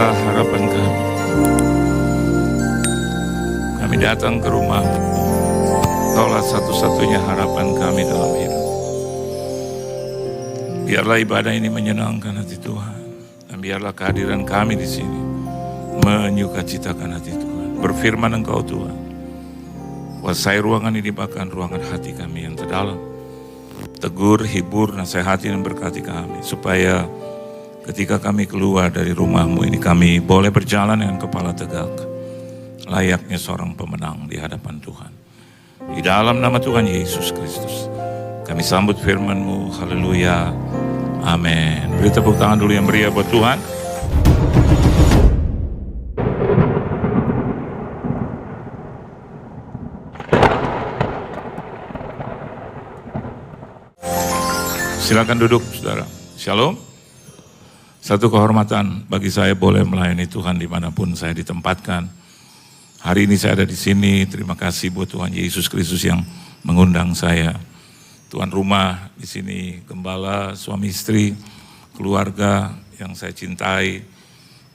harapan kami. Kami datang ke rumah. Kaulah satu-satunya harapan kami dalam hidup. Biarlah ibadah ini menyenangkan hati Tuhan. Dan biarlah kehadiran kami di sini menyukacitakan hati Tuhan. Berfirman Engkau Tuhan, kuasai ruangan ini bahkan ruangan hati kami yang terdalam. Tegur, hibur, nasihati dan berkati kami. Supaya ketika kami keluar dari rumah-Mu ini, kami boleh berjalan dengan kepala tegak. Layaknya seorang pemenang di hadapan Tuhan. Di dalam nama Tuhan Yesus Kristus, kami sambut firman-Mu. Haleluya. Amin. Beri tepuk tangan dulu yang meriah buat Tuhan. Silakan duduk, saudara. Shalom. Satu kehormatan bagi saya boleh melayani Tuhan dimanapun saya ditempatkan. Hari ini saya ada di sini. Terima kasih buat Tuhan Yesus Kristus yang mengundang saya. Tuan rumah di sini, gembala, suami istri, keluarga yang saya cintai,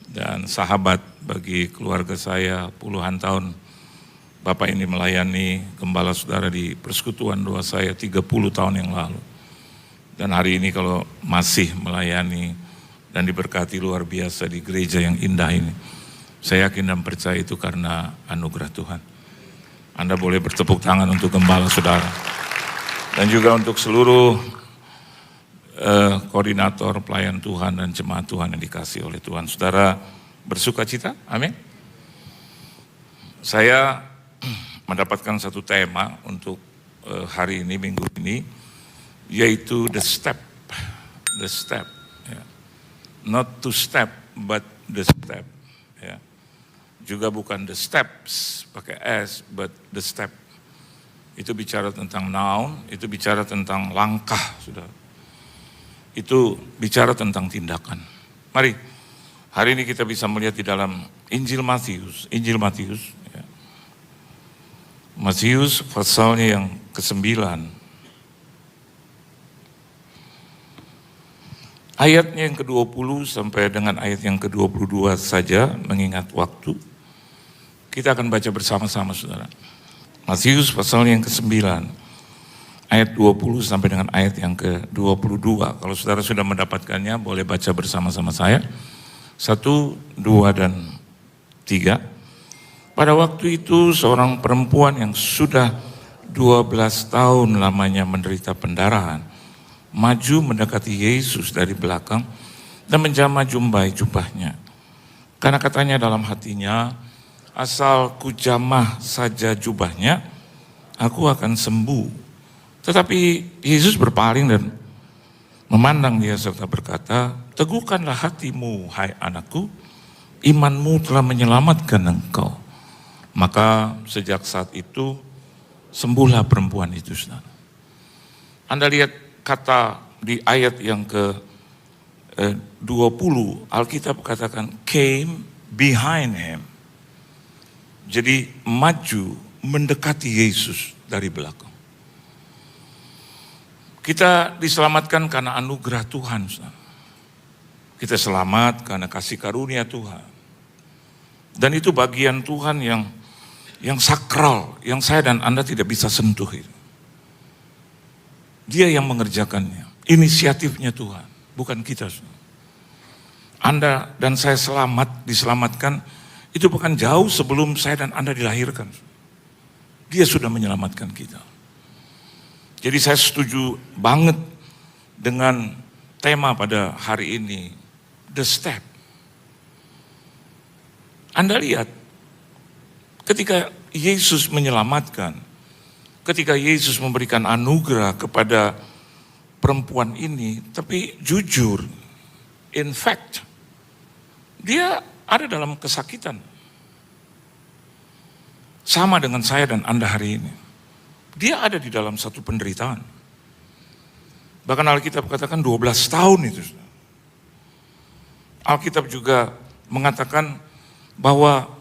dan sahabat bagi keluarga saya puluhan tahun. Bapak ini melayani gembala saudara di persekutuan doa saya 30 tahun yang lalu. Dan hari ini kalau masih melayani dan diberkati luar biasa di gereja yang indah ini, saya yakin dan percaya itu karena anugerah Tuhan. Anda boleh bertepuk tangan untuk gembala saudara. Dan juga untuk seluruh koordinator pelayan Tuhan dan jemaat Tuhan yang dikasih oleh Tuhan. Saudara bersuka cita? Amin. Saya mendapatkan satu tema untuk hari ini, minggu ini, yaitu the step, ya. Not to step, but the step, ya. Juga bukan the steps, pakai S, but the step. Itu bicara tentang noun, itu bicara tentang langkah, sudah. Itu bicara tentang tindakan. Mari, hari ini kita bisa melihat di dalam Injil Matius, ya. Matius pasalnya yang ke-9. Ayatnya yang ke-20 sampai dengan ayat yang ke-22 saja, mengingat waktu. Kita akan baca bersama-sama, saudara. Matius pasal yang ke-9, ayat 20 sampai dengan ayat yang ke-22. Kalau saudara sudah mendapatkannya, boleh baca bersama-sama saya. 1, 2, dan 3. Pada waktu itu seorang perempuan yang sudah 12 tahun lamanya menderita pendarahan, maju mendekati Yesus dari belakang dan menjamah jumbai jubahnya. Karena katanya dalam hatinya, asal kujamah saja jubahnya, aku akan sembuh. Tetapi Yesus berpaling dan memandang dia serta berkata, teguhkanlah hatimu, hai anakku, imanmu telah menyelamatkan engkau. Maka sejak saat itu, sembuhlah perempuan itu. Anda lihat kata di ayat yang ke-20, Alkitab katakan, came behind him. Jadi maju mendekati Yesus dari belakang. Kita diselamatkan karena anugerah Tuhan. Kita selamat karena kasih karunia Tuhan. Dan itu bagian Tuhan yang sakral, yang saya dan Anda tidak bisa sentuh itu. Dia yang mengerjakannya, inisiatifnya Tuhan, bukan kita. Anda dan saya diselamatkan, itu bukan jauh sebelum saya dan Anda dilahirkan. Dia sudah menyelamatkan kita. Jadi saya setuju banget dengan tema pada hari ini, the step. Anda lihat, ketika Yesus menyelamatkan, ketika Yesus memberikan anugerah kepada perempuan ini, tapi jujur, in fact, dia ada dalam kesakitan. Sama dengan saya dan Anda hari ini. Dia ada di dalam satu penderitaan. Bahkan Alkitab katakan 12 tahun itu. Alkitab juga mengatakan bahwa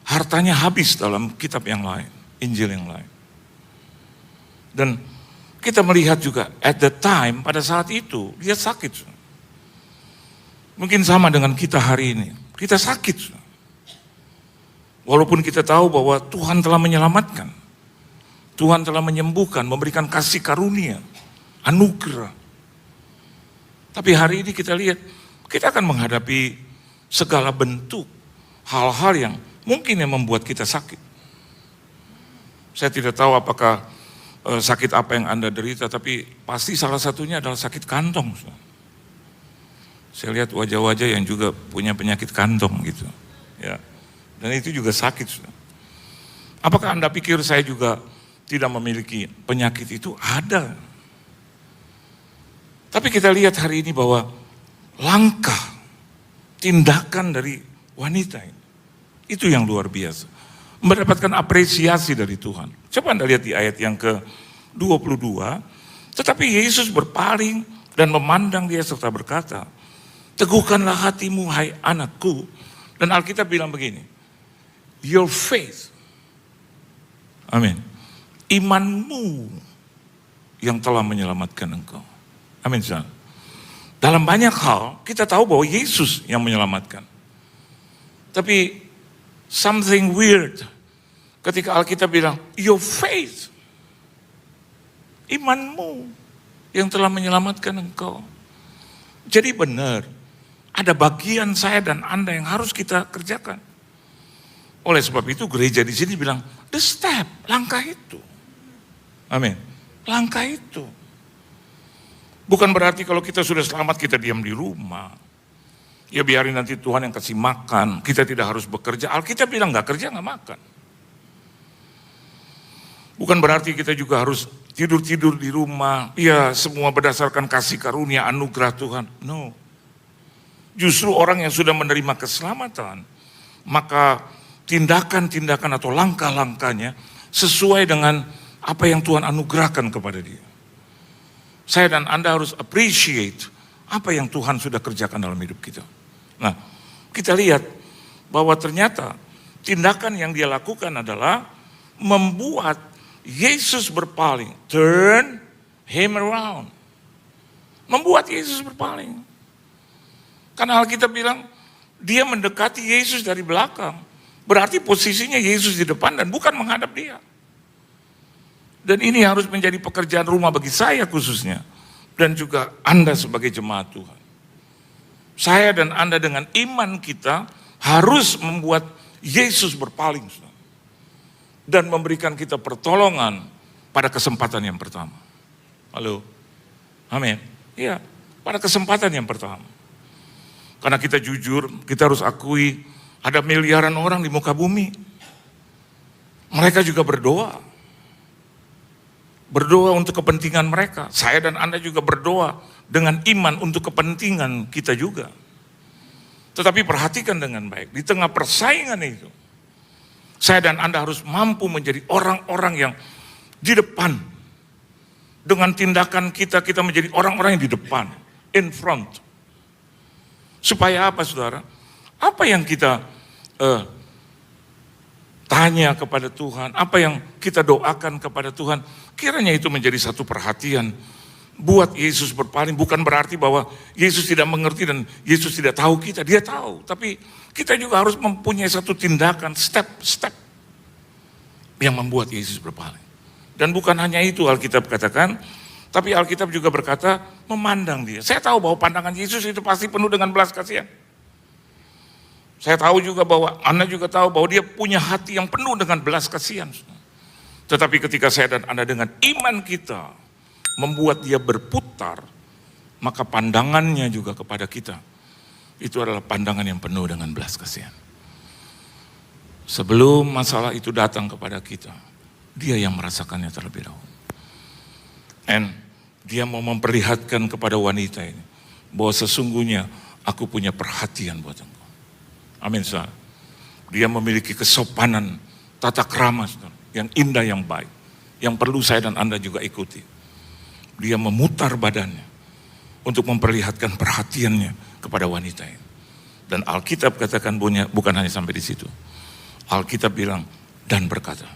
hartanya habis dalam kitab yang lain, Injil yang lain. Dan kita melihat juga at the time, pada saat itu, dia sakit. Mungkin sama dengan kita hari ini. Kita sakit. Walaupun kita tahu bahwa Tuhan telah menyelamatkan. Tuhan telah menyembuhkan, memberikan kasih karunia, anugerah. Tapi hari ini kita lihat, kita akan menghadapi segala bentuk hal-hal yang mungkin yang membuat kita sakit. Saya tidak tahu apakah sakit apa yang Anda derita, tapi pasti salah satunya adalah sakit kantong. Saya lihat wajah-wajah yang juga punya penyakit kantong gitu. Ya. Dan itu juga sakit. Apakah Anda pikir saya juga tidak memiliki penyakit itu? Ada. Tapi kita lihat hari ini bahwa langkah, tindakan dari wanita ini, itu yang luar biasa. Mendapatkan apresiasi dari Tuhan. Coba Anda lihat di ayat yang ke-22. Tetapi Yesus berpaling dan memandang dia serta berkata, teguhkanlah hatimu hai anakku. Dan Alkitab bilang begini, your faith, amin, imanmu yang telah menyelamatkan engkau. Amin. Dalam banyak hal kita tahu bahwa Yesus yang menyelamatkan. Tapi something weird ketika Alkitab bilang your faith, imanmu yang telah menyelamatkan engkau. Jadi benar, ada bagian saya dan Anda yang harus kita kerjakan. Oleh sebab itu gereja di sini bilang the step, langkah itu. Amin. Langkah itu. Bukan berarti kalau kita sudah selamat kita diam di rumah. Ya biarin nanti Tuhan yang kasih makan. Kita tidak harus bekerja. Alkitab bilang gak kerja gak makan. Bukan berarti kita juga harus tidur-tidur di rumah. Ya semua berdasarkan kasih karunia anugerah Tuhan. No. Justru orang yang sudah menerima keselamatan, maka tindakan-tindakan atau langkah-langkahnya sesuai dengan apa yang Tuhan anugerahkan kepada dia. Saya dan Anda harus appreciate apa yang Tuhan sudah kerjakan dalam hidup kita. Nah, kita lihat bahwa ternyata tindakan yang dia lakukan adalah membuat Yesus berpaling. Turn him around. Membuat Yesus berpaling. Karena Alkitab bilang, dia mendekati Yesus dari belakang. Berarti posisinya Yesus di depan dan bukan menghadap dia. Dan ini harus menjadi pekerjaan rumah bagi saya khususnya. Dan juga Anda sebagai jemaat Tuhan. Saya dan Anda dengan iman kita harus membuat Yesus berpaling. Dan memberikan kita pertolongan pada kesempatan yang pertama. Halo? Amin. Iya, pada kesempatan yang pertama. Karena kita jujur, kita harus akui ada miliaran orang di muka bumi. Mereka juga berdoa. Berdoa untuk kepentingan mereka. Saya dan Anda juga berdoa dengan iman untuk kepentingan kita juga. Tetapi perhatikan dengan baik, di tengah persaingan itu, saya dan Anda harus mampu menjadi orang-orang yang di depan. Dengan tindakan kita, kita menjadi orang-orang yang di depan, in front. Supaya apa saudara? Apa yang kita tanya kepada Tuhan, apa yang kita doakan kepada Tuhan, kiranya itu menjadi satu perhatian buat Yesus berpaling. Bukan berarti bahwa Yesus tidak mengerti dan Yesus tidak tahu kita, dia tahu. Tapi kita juga harus mempunyai satu tindakan, step-step yang membuat Yesus berpaling. Dan bukan hanya itu Alkitab katakan, tapi Alkitab juga berkata memandang dia. Saya tahu bahwa pandangan Yesus itu pasti penuh dengan belas kasihan. Saya tahu juga bahwa Anda juga tahu bahwa dia punya hati yang penuh dengan belas kasihan. Tetapi ketika saya dan Anda dengan iman kita membuat dia berputar, maka pandangannya juga kepada kita itu adalah pandangan yang penuh dengan belas kasihan. Sebelum masalah itu datang kepada kita, dia yang merasakannya terlebih dahulu. And dia mau memperlihatkan kepada wanita ini bahwa sesungguhnya aku punya perhatian buat engkau. Amin, saudara. Dia memiliki kesopanan, tata krama yang indah, yang baik, yang perlu saya dan Anda juga ikuti. Dia memutar badannya untuk memperlihatkan perhatiannya kepada wanita ini. Dan Alkitab katakan bukan hanya sampai di situ. Alkitab bilang dan berkata.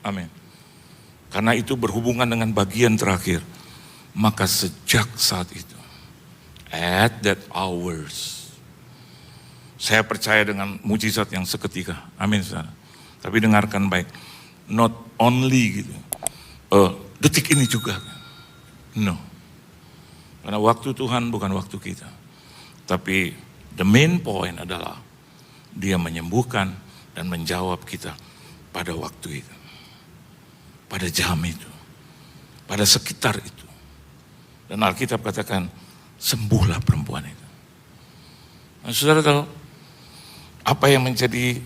Amin. Karena itu berhubungan dengan bagian terakhir. Maka sejak saat itu, at that hours, Saya percaya dengan mujizat yang seketika. Amin, saudara. Tapi dengarkan baik. Not only gitu. Detik ini juga. No. Karena waktu Tuhan bukan waktu kita. Tapi the main point adalah Dia menyembuhkan dan menjawab kita pada waktu itu. Pada jam itu. Pada sekitar itu. Dan Alkitab katakan, sembuhlah perempuan itu. Nah, saudara tahu, apa yang menjadi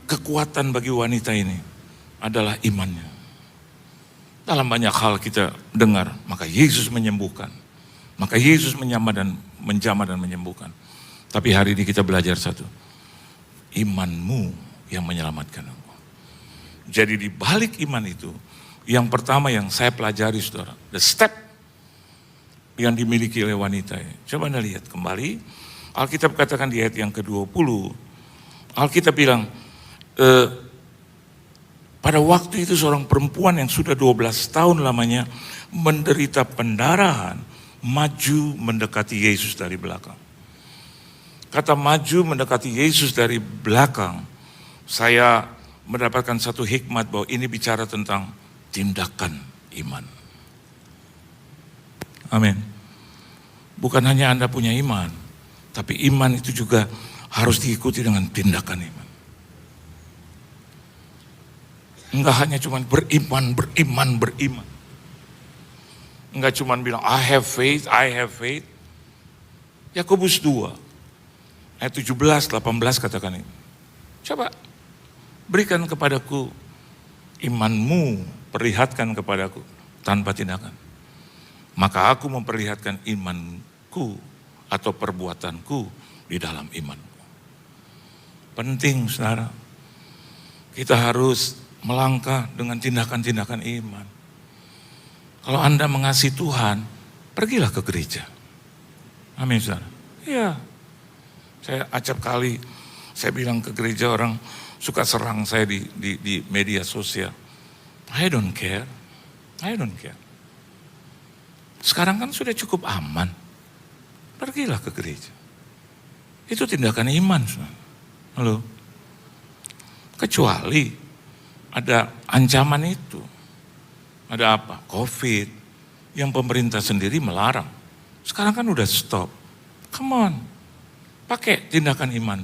kekuatan bagi wanita ini adalah imannya. Dalam banyak hal kita dengar, maka Yesus menyembuhkan. Maka Yesus menjamah dan menyembuhkan. Tapi hari ini kita belajar satu. Imanmu yang menyelamatkan engkau. Jadi di balik iman itu, yang pertama yang saya pelajari saudara, the step yang dimiliki oleh wanita ini. Coba Anda lihat kembali, Alkitab katakan di ayat yang ke-20, Alkitab bilang, pada waktu itu seorang perempuan yang sudah 12 tahun lamanya menderita pendarahan, maju mendekati Yesus dari belakang. Kata maju mendekati Yesus dari belakang, saya mendapatkan satu hikmat bahwa ini bicara tentang tindakan iman. Amin. Bukan hanya Anda punya iman, tapi iman itu juga harus diikuti dengan tindakan iman. Enggak hanya cuma beriman. Enggak cuma bilang I have faith. Yakobus 2 ayat 17, 18 katakan ini. Coba berikan kepadaku imanmu, perlihatkan kepadaku tanpa tindakan. Maka aku memperlihatkan imanku atau perbuatanku di dalam imanku. Penting saudara, kita harus melangkah dengan tindakan-tindakan iman. Kalau Anda mengasihi Tuhan, pergilah ke gereja. Amin saudara. Iya. Saya acap kali, saya bilang ke gereja, orang suka serang saya di media sosial. I don't care. Sekarang kan sudah cukup aman. Pergilah ke gereja. Itu tindakan iman. Halo. Kecuali ada ancaman itu. Ada apa? COVID. Yang pemerintah sendiri melarang. Sekarang kan udah stop. Come on. Pakai tindakan iman.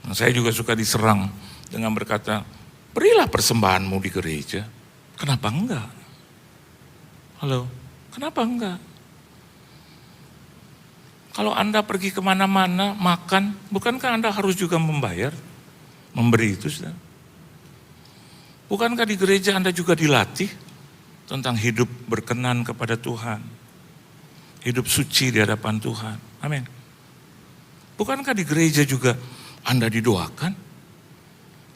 Nah, saya juga suka diserang dengan berkata, berilah persembahanmu di gereja. Kenapa enggak? Halo, kenapa enggak? Kalau Anda pergi kemana-mana, makan, bukankah Anda harus juga membayar? Memberi itu, saudara. Bukankah di gereja Anda juga dilatih tentang hidup berkenan kepada Tuhan? Hidup suci di hadapan Tuhan. Amin. Bukankah di gereja juga Anda didoakan?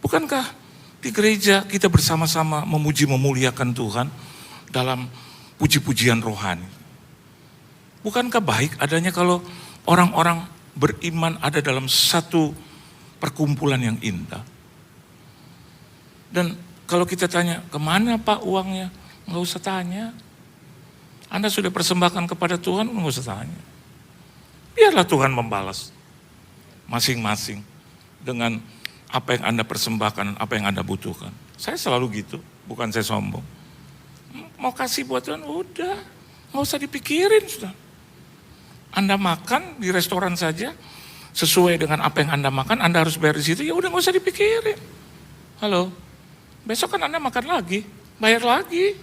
Bukankah di gereja kita bersama-sama memuji memuliakan Tuhan dalam puji-pujian rohani? Bukankah baik adanya kalau orang-orang beriman ada dalam satu perkumpulan yang indah? Dan kalau kita tanya, kemana Pak uangnya? Nggak usah tanya. Anda sudah persembahkan kepada Tuhan, nggak usah tanya. Biarlah Tuhan membalas masing-masing dengan apa yang Anda persembahkan, apa yang Anda butuhkan. Saya selalu gitu, bukan saya sombong. Mau kasih buat Tuhan, udah. Nggak usah dipikirin, sudah. Anda makan di restoran saja, sesuai dengan apa yang Anda makan, Anda harus bayar di situ, ya udah nggak usah dipikirin. Halo, besok kan Anda makan lagi, bayar lagi.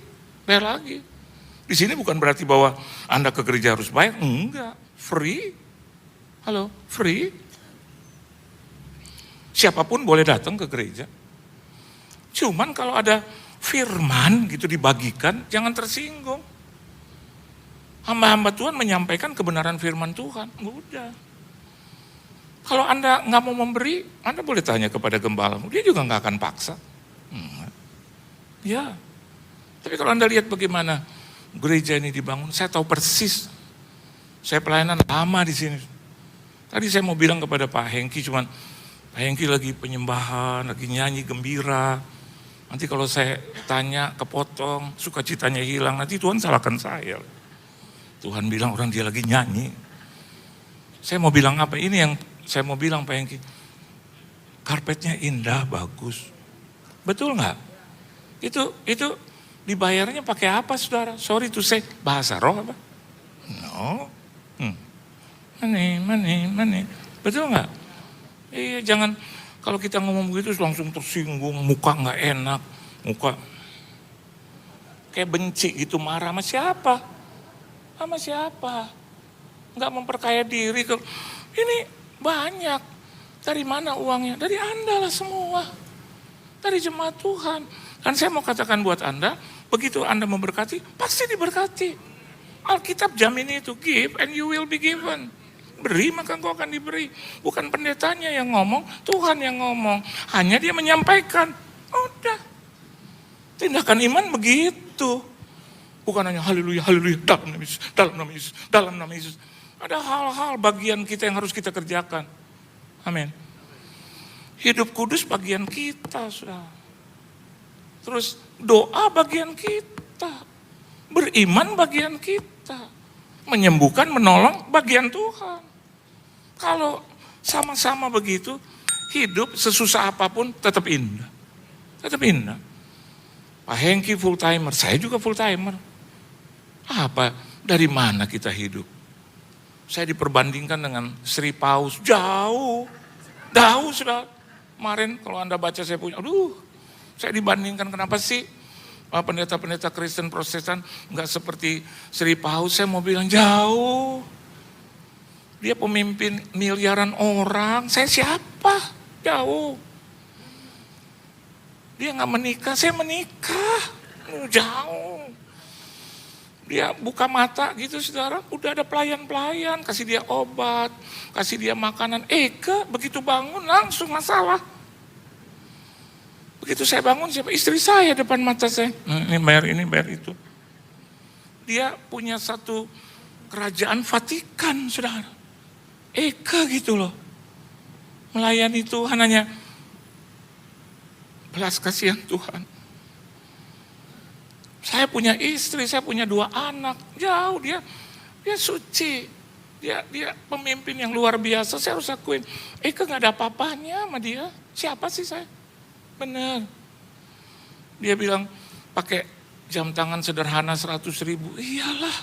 Di sini bukan berarti bahwa Anda ke gereja harus bayar, enggak, free. Halo, free. Siapapun boleh datang ke gereja. Cuman kalau ada firman gitu dibagikan, jangan tersinggung. Hamba-hamba Tuhan menyampaikan kebenaran firman Tuhan, udah. Kalau Anda nggak mau memberi, Anda boleh tanya kepada gembalamu, dia juga nggak akan paksa. Ya, tapi kalau Anda lihat bagaimana gereja ini dibangun, saya tahu persis. Saya pelayanan lama di sini. Tadi saya mau bilang kepada Pak Hengki, cuman Pak Hengki lagi penyembahan, lagi nyanyi gembira. Nanti kalau saya tanya kepotong, sukacitanya hilang, nanti Tuhan salahkan saya. Tuhan bilang orang dia lagi nyanyi. Saya mau bilang apa? Ini yang saya mau bilang Pak Hengki. Karpetnya indah, bagus. Betul nggak? Itu dibayarnya pakai apa saudara? Sorry to say, bahasa roh apa? No. Money. Betul nggak? Iya, jangan kalau kita ngomong begitu langsung tersinggung, muka nggak enak, muka kayak benci gitu, marah sama siapa? Sama siapa? Nggak memperkaya diri. Ini banyak. Dari mana uangnya? Dari Anda lah semua. Dari jemaat Tuhan. Dan saya mau katakan buat Anda, begitu Anda memberkati, pasti diberkati. Alkitab jamin itu, give and you will be given. Beri maka engkau akan diberi. Bukan pendetanya yang ngomong, Tuhan yang ngomong. Hanya dia menyampaikan. Udah. Tindakan iman begitu. Bukan hanya haleluya, haleluya, dalam nama Yesus, dalam nama Yesus, dalam nama Yesus. Ada hal-hal bagian kita yang harus kita kerjakan. Amin. Hidup kudus bagian kita, saudara. Terus doa bagian kita. Beriman bagian kita. Menyembuhkan, menolong bagian Tuhan. Kalau sama-sama begitu, hidup sesusah apapun tetap indah. Tetap indah. Pak Hengki full timer, saya juga full timer. Apa? Dari mana kita hidup? Saya diperbandingkan dengan Sri Paus, jauh sudah. Kemarin kalau Anda baca saya punya, saya dibandingkan kenapa sih pendeta-pendeta Kristen Protestan nggak seperti Sri Paus? Saya mau bilang jauh. Dia pemimpin miliaran orang, saya siapa? Jauh. Dia nggak menikah, saya menikah, jauh. Dia buka mata gitu saudara, udah ada pelayan-pelayan, kasih dia obat, kasih dia makanan. Begitu bangun langsung masalah. Begitu saya bangun, siapa? Istri saya depan mata saya. Ini bayar itu. Dia punya satu kerajaan Vatikan saudara. Gitu loh. Melayani Tuhan hanya belas kasihan Tuhan. Saya punya istri, saya punya 2 anak, jauh dia suci, dia pemimpin yang luar biasa, saya harus akuin. Nggak ada apa-apanya sama dia, siapa sih saya? Bener. Dia bilang pakai jam tangan sederhana 100.000, iyalah.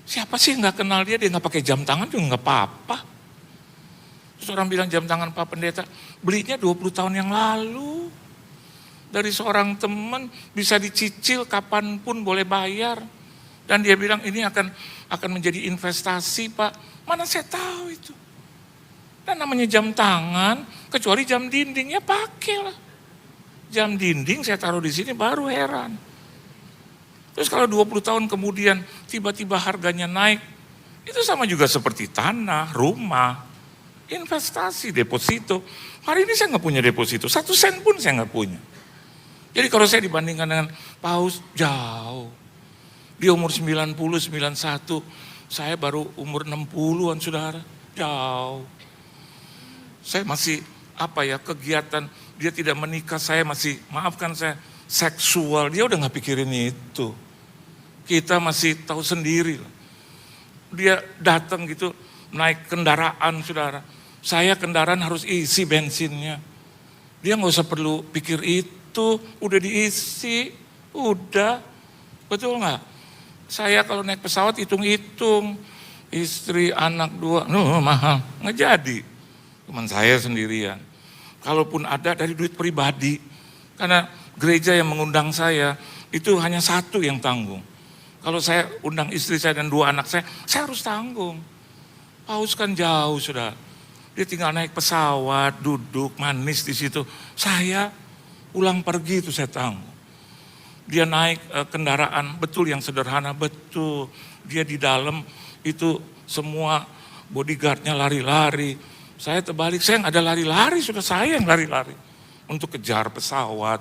Siapa sih nggak kenal dia nggak pakai jam tangan juga nggak apa-apa. Terus orang bilang jam tangan Pak Pendeta, belinya 20 tahun yang lalu. Dari seorang teman bisa dicicil kapanpun boleh bayar. Dan dia bilang ini akan menjadi investasi Pak. Mana saya tahu itu. Dan namanya jam tangan, kecuali jam dinding ya pakailah. Jam dinding saya taruh di sini baru heran. Terus kalau 20 tahun kemudian tiba-tiba harganya naik, itu sama juga seperti tanah, rumah, investasi, deposito. Hari ini saya nggak punya deposito, 1 sen pun saya nggak punya. Jadi kalau saya dibandingkan dengan Paus, jauh. Dia umur 90, 91, saya baru umur 60-an saudara, jauh. Saya masih kegiatan, dia tidak menikah, saya masih, maafkan saya, seksual, dia udah gak pikirin itu. Kita masih tahu sendiri. Dia datang gitu, naik kendaraan saudara. Saya kendaraan harus isi bensinnya. Dia gak usah perlu pikir itu. Udah diisi, udah, betul nggak? Saya kalau naik pesawat hitung-hitung, istri, anak 2, mahal, nggak jadi. Cuman saya sendirian. Kalaupun ada dari duit pribadi, karena gereja yang mengundang saya itu hanya 1 yang tanggung. Kalau saya undang istri saya dan 2 anak saya harus tanggung. Paus kan jauh sudah, dia tinggal naik pesawat, duduk manis di situ. Saya pulang pergi itu saya tanggung. Dia naik kendaraan, betul yang sederhana, betul. Dia di dalam itu semua bodyguardnya lari-lari. Saya terbalik, saya nggak ada lari-lari, sudah saya yang lari-lari. Untuk kejar pesawat,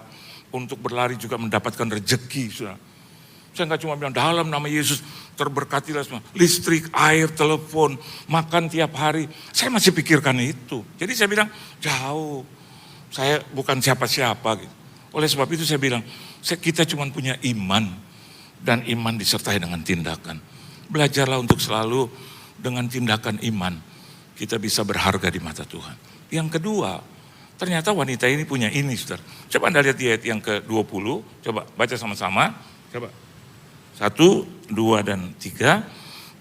untuk berlari juga mendapatkan rejeki. Sudah. Saya nggak cuma bilang dalam nama Yesus terberkatilah semua. Listrik, air, telepon, makan tiap hari. Saya masih pikirkan itu. Jadi saya bilang jauh. Saya bukan siapa-siapa gitu. Oleh sebab itu saya bilang, kita cuma punya iman. Dan iman disertai dengan tindakan. Belajarlah untuk selalu dengan tindakan iman, kita bisa berharga di mata Tuhan. Yang kedua, ternyata wanita ini punya ini, saudara. Coba Anda lihat di ayat yang ke-20, coba baca sama-sama. Coba. 1, 2, dan 3.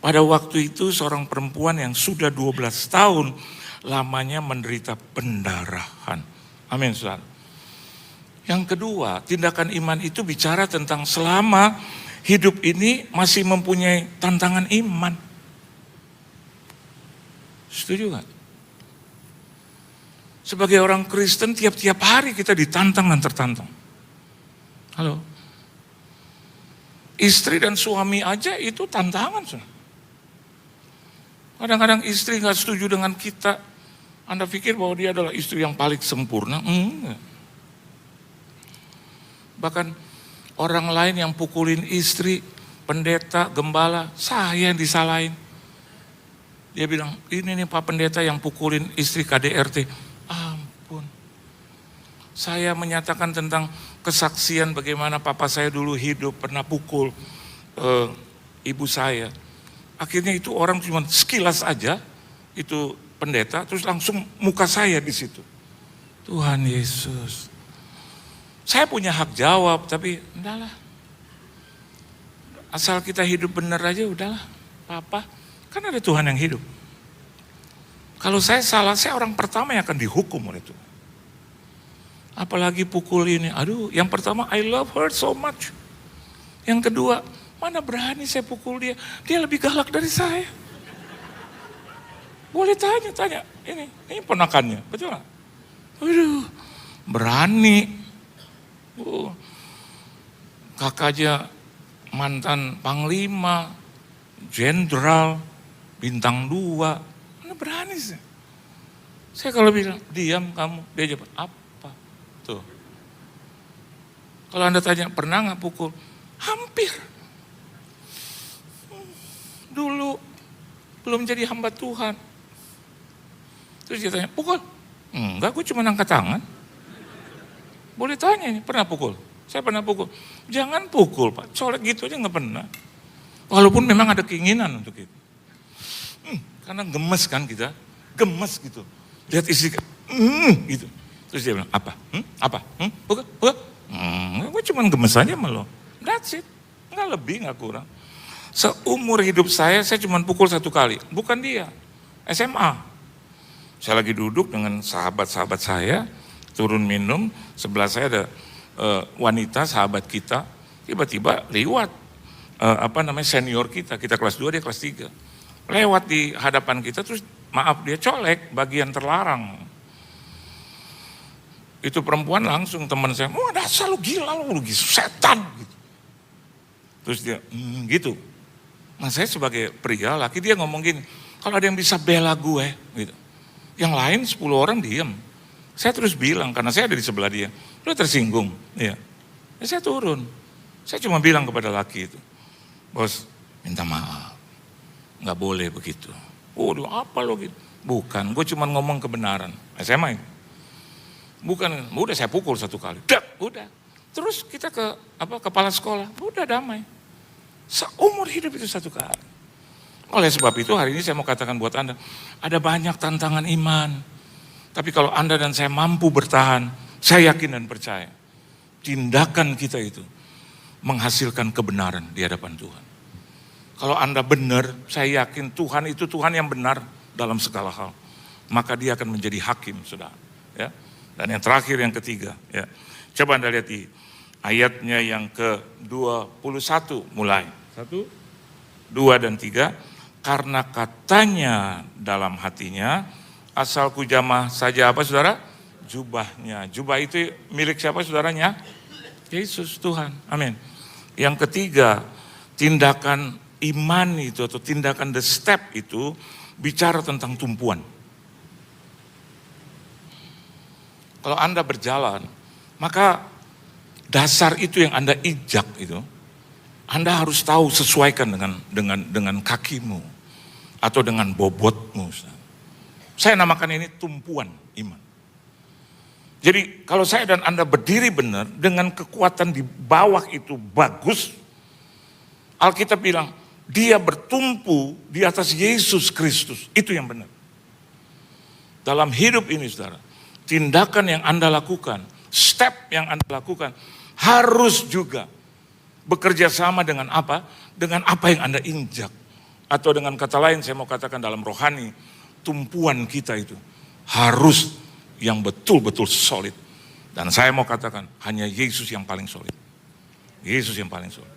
Pada waktu itu seorang perempuan yang sudah 12 tahun lamanya menderita pendarahan. Amin, saudara. Yang kedua, tindakan iman itu bicara tentang selama hidup ini masih mempunyai tantangan iman. Setuju gak? Sebagai orang Kristen tiap-tiap hari kita ditantang dan tertantang. Halo? Istri dan suami aja itu tantangan. Kadang-kadang istri gak setuju dengan kita. Anda pikir bahwa dia adalah istri yang paling sempurna? Enggak. Bahkan orang lain yang pukulin istri, pendeta, gembala, saya yang disalahin. Dia bilang, ini nih Pak Pendeta yang pukulin istri KDRT. Ampun. Saya menyatakan tentang kesaksian bagaimana papa saya dulu hidup, pernah pukul ibu saya. Akhirnya itu orang cuma sekilas aja, itu pendeta, terus langsung muka saya di situ. Tuhan Yesus. Saya punya hak jawab, tapi udahlah. Asal kita hidup benar aja, udahlah. Papa, kan ada Tuhan yang hidup. Kalau saya salah, saya orang pertama yang akan dihukum oleh Tuhan. Apalagi pukul ini. Aduh, yang pertama, I love her so much. Yang kedua, mana berani saya pukul dia. Dia lebih galak dari saya. Boleh tanya. Ini ponakannya, betul gak? Aduh, berani. Kakaknya mantan panglima, jenderal, bintang 2. Mana berani sih? Saya kalau bilang, diam kamu, dia jawab, apa? Tuh. Kalau Anda tanya, pernah gak pukul? Hampir. Dulu, belum jadi hamba Tuhan. Terus dia tanya, pukul? Enggak, gue cuma angkat tangan. Boleh tanya ini, pernah pukul? Saya pernah pukul. Jangan pukul Pak, colek gitu aja gak pernah. Walaupun memang ada keinginan untuk itu. Karena gemes kan kita, gemes gitu. Lihat istri, gitu. Terus dia bilang, apa? Apa? Pukul? Gue cuma gemes aja sama lo. That's it, gak lebih, gak kurang. Seumur hidup saya cuma pukul 1 kali. Bukan dia, SMA. Saya lagi duduk dengan sahabat-sahabat saya, turun minum, sebelah saya ada wanita sahabat kita, tiba-tiba lewat senior kita kelas 2, dia kelas 3. Lewat di hadapan kita, terus maaf dia colek bagian terlarang. Itu perempuan langsung teman saya, wah dasar lu gila lu setan. Gitu. Terus dia, gitu. Nah saya sebagai pria laki dia ngomong gini, kalau ada yang bisa bela gue, gitu. Yang lain 10 orang diam. Saya terus bilang, karena saya ada di sebelah dia, lu tersinggung. Ya. Saya turun. Saya cuma bilang kepada laki itu, bos minta maaf, nggak boleh begitu. Waduh apa lo gitu? Bukan, gue cuma ngomong kebenaran. SMA itu. Bukan, udah saya pukul 1 kali. Udah. Terus kita ke kepala sekolah, udah damai. Seumur hidup itu 1 kali. Oleh sebab itu hari ini saya mau katakan buat Anda, ada banyak tantangan iman. Tapi kalau Anda dan saya mampu bertahan, saya yakin dan percaya, tindakan kita itu menghasilkan kebenaran di hadapan Tuhan. Kalau Anda benar, saya yakin Tuhan itu Tuhan yang benar dalam segala hal. Maka dia akan menjadi hakim, saudara. Ya. Dan yang terakhir, yang ketiga. Ya. Coba Anda lihat di ayatnya yang ke-21 mulai. 1, 2, dan 3. Karena katanya dalam hatinya, asal ku jamah saja apa saudara? Jubahnya. Jubah itu milik siapa saudaranya? Yesus Tuhan. Amin. Yang ketiga, tindakan iman itu atau tindakan the step itu bicara tentang tumpuan. Kalau Anda berjalan, maka dasar itu yang Anda injak itu, Anda harus tahu sesuaikan dengan kakimu atau dengan bobotmu. Saya namakan ini tumpuan iman. Jadi kalau saya dan Anda berdiri benar dengan kekuatan di bawah itu bagus, Alkitab bilang dia bertumpu di atas Yesus Kristus. Itu yang benar. Dalam hidup ini saudara, tindakan yang Anda lakukan, step yang Anda lakukan, harus juga bekerja sama dengan apa? Dengan apa yang Anda injak. Atau dengan kata lain saya mau katakan dalam rohani, tumpuan kita itu harus yang betul-betul solid. Dan saya mau katakan, hanya Yesus yang paling solid. Yesus yang paling solid.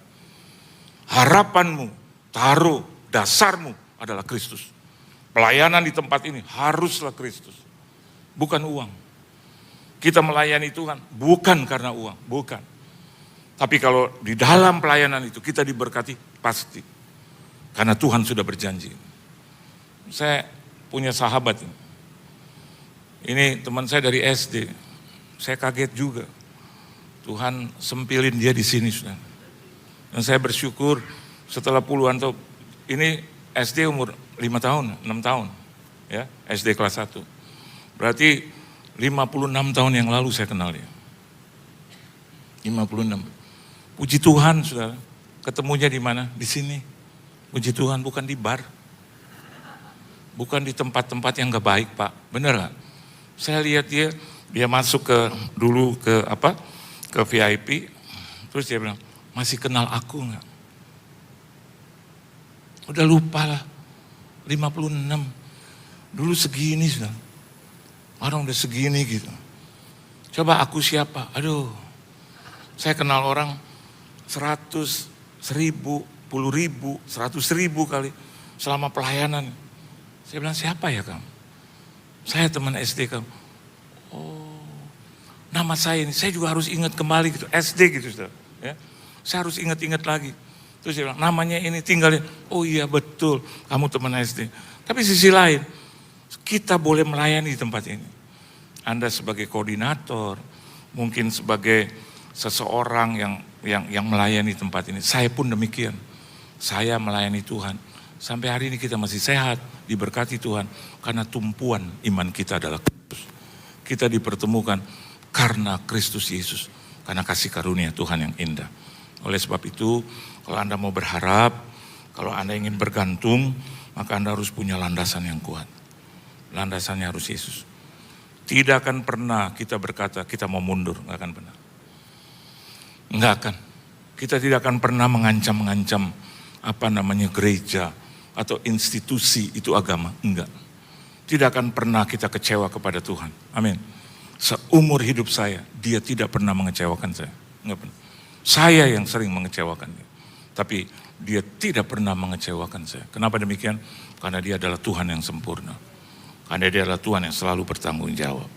Harapanmu, taruh, dasarmu adalah Kristus. Pelayanan di tempat ini haruslah Kristus. Bukan uang. Kita melayani Tuhan bukan karena uang, bukan. Tapi kalau di dalam pelayanan itu kita diberkati, pasti. Karena Tuhan sudah berjanji. Saya punya sahabat ini. Ini teman saya dari SD. Saya kaget juga. Tuhan sempilin dia di sini sudah. Dan saya bersyukur setelah puluhan tahun. Ini SD umur 5 tahun, 6 tahun. Ya, SD kelas 1. Berarti 56 tahun yang lalu saya kenal dia. 56. Puji Tuhan saudara. Ketemunya di mana? Di sini. Puji Tuhan, bukan di bar. Bukan di tempat-tempat yang gak baik, Pak. Bener gak? Saya lihat dia masuk ke VIP, terus dia bilang, masih kenal aku gak? Udah lupa lah, 56, dulu segini sudah, orang udah segini gitu. Coba aku siapa? Aduh, saya kenal orang 100, 1000, 10.000, 100.000 kali selama pelayanan. Saya bilang, siapa ya kamu? Saya teman SD kamu. Oh, nama saya ini, saya juga harus ingat kembali gitu, SD gitu saudara. Ya. Saya harus ingat-ingat lagi. Terus dia bilang, namanya ini tinggalin. Oh iya betul, kamu teman SD. Tapi sisi lain, kita boleh melayani di tempat ini. Anda sebagai koordinator, mungkin sebagai seseorang yang melayani tempat ini. Saya pun demikian. Saya melayani Tuhan. Sampai hari ini kita masih sehat, diberkati Tuhan. Karena tumpuan iman kita adalah Kristus. Kita dipertemukan karena Kristus Yesus. Karena kasih karunia Tuhan yang indah. Oleh sebab itu, kalau Anda mau berharap, kalau Anda ingin bergantung, maka Anda harus punya landasan yang kuat. Landasannya harus Yesus. Tidak akan pernah kita berkata, kita mau mundur. Nggak akan pernah. Nggak akan. Kita tidak akan pernah mengancam-mengancam gereja atau institusi itu agama. Enggak. Tidak akan pernah kita kecewa kepada Tuhan. Amin. Seumur hidup saya, dia tidak pernah mengecewakan saya. Enggak pernah. Saya yang sering mengecewakan dia. Tapi dia tidak pernah mengecewakan saya. Kenapa demikian? Karena dia adalah Tuhan yang sempurna. Karena dia adalah Tuhan yang selalu bertanggung jawab.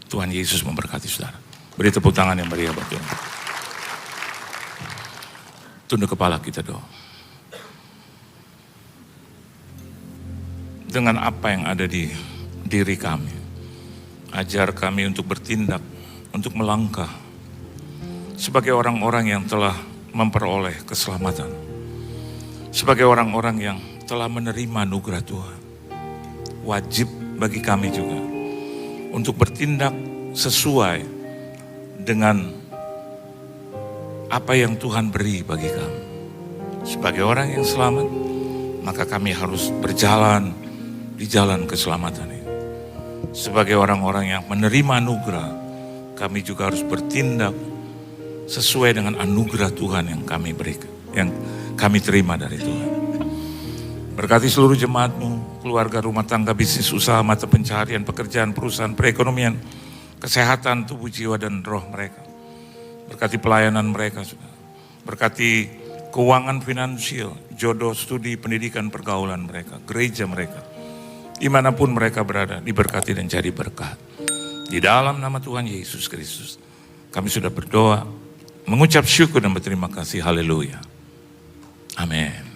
Tuhan Yesus memberkati saudara. Beri tepuk tangan yang meriah buat Tuhan. Tunduk kepala kita doa. Dengan apa yang ada di diri kami, ajar kami untuk bertindak, untuk melangkah sebagai orang-orang yang telah memperoleh keselamatan, sebagai orang-orang yang telah menerima anugerah Tuhan. Wajib bagi kami juga untuk bertindak sesuai dengan apa yang Tuhan beri bagi kami. Sebagai orang yang selamat, maka kami harus berjalan di jalan keselamatan ini. Sebagai orang-orang yang menerima anugerah, kami juga harus bertindak sesuai dengan anugerah Tuhan yang kami berikan, yang kami terima dari Tuhan. Berkati seluruh jemaat-Mu, keluarga, rumah tangga, bisnis, usaha, mata pencaharian, pekerjaan, perusahaan, perekonomian, kesehatan, tubuh, jiwa, dan roh mereka. Berkati pelayanan mereka juga. Berkati keuangan finansial, jodoh, studi, pendidikan, pergaulan mereka, gereja mereka. Dimanapun mereka berada, diberkati dan jadi berkat. Di dalam nama Tuhan Yesus Kristus, kami sudah berdoa, mengucap syukur dan berterima kasih. Haleluya. Amin.